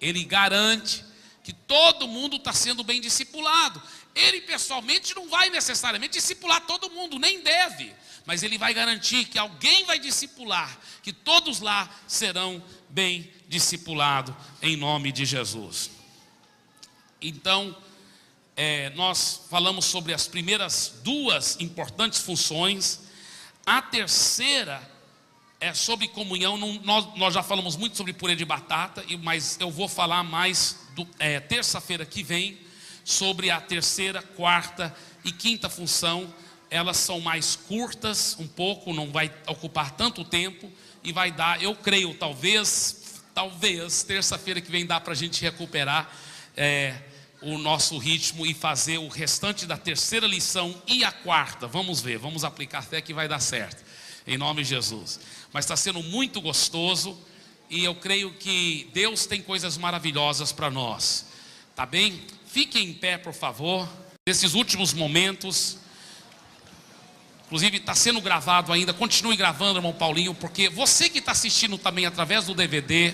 ele garante que todo mundo está sendo bem discipulado. Ele pessoalmente não vai necessariamente discipular todo mundo, nem deve, mas ele vai garantir que alguém vai discipular, que todos lá serão bem discipulados em nome de Jesus. Então, nós falamos sobre as primeiras duas importantes funções. A terceira é sobre comunhão. Nós já falamos muito sobre purê de batata, mas eu vou falar mais terça-feira que vem sobre a terceira, quarta e quinta função. Elas são mais curtas um pouco, não vai ocupar tanto tempo e vai dar, eu creio, talvez terça-feira que vem dá para a gente recuperar o nosso ritmo e fazer o restante da terceira lição e a quarta. Vamos ver, vamos aplicar até que vai dar certo, em nome de Jesus. Mas está sendo muito gostoso e eu creio que Deus tem coisas maravilhosas para nós, tá bem? Fiquem em pé, por favor. Nesses últimos momentos, inclusive está sendo gravado ainda, continue gravando, irmão Paulinho, porque você que está assistindo também através do DVD,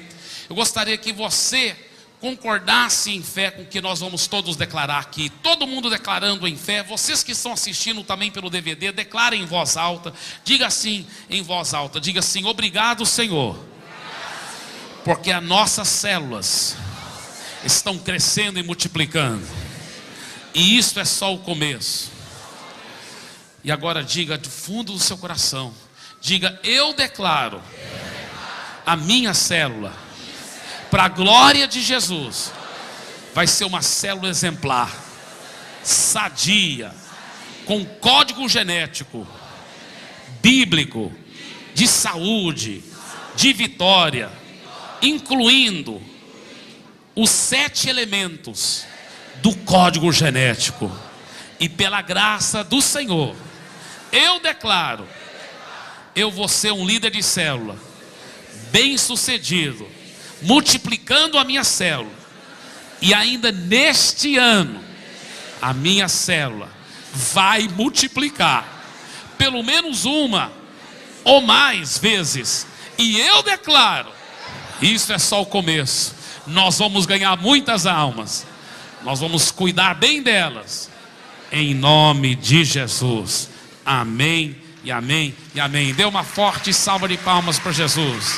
eu gostaria que você concordasse em fé com o que nós vamos todos declarar aqui. Todo mundo declarando em fé. Vocês que estão assistindo também pelo DVD, declarem em voz alta. Diga assim em voz alta, diga assim: obrigado, Senhor, porque as nossas células estão crescendo e multiplicando, e isso é só o começo. E agora diga do fundo do seu coração, diga: eu declaro a minha célula, para a glória de Jesus, vai ser uma célula exemplar, sadia, com código genético bíblico de saúde, de vitória, incluindo os 7 elementos do código genético. E pela graça do Senhor, eu declaro, eu vou ser um líder de célula bem sucedido, multiplicando a minha célula. E ainda neste ano, a minha célula vai multiplicar pelo menos uma ou mais vezes. E eu declaro, isso é só o começo. Nós vamos ganhar muitas almas, nós vamos cuidar bem delas, em nome de Jesus. Amém e amém e amém. Dê uma forte salva de palmas para Jesus.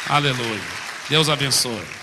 Aleluia. Deus abençoe.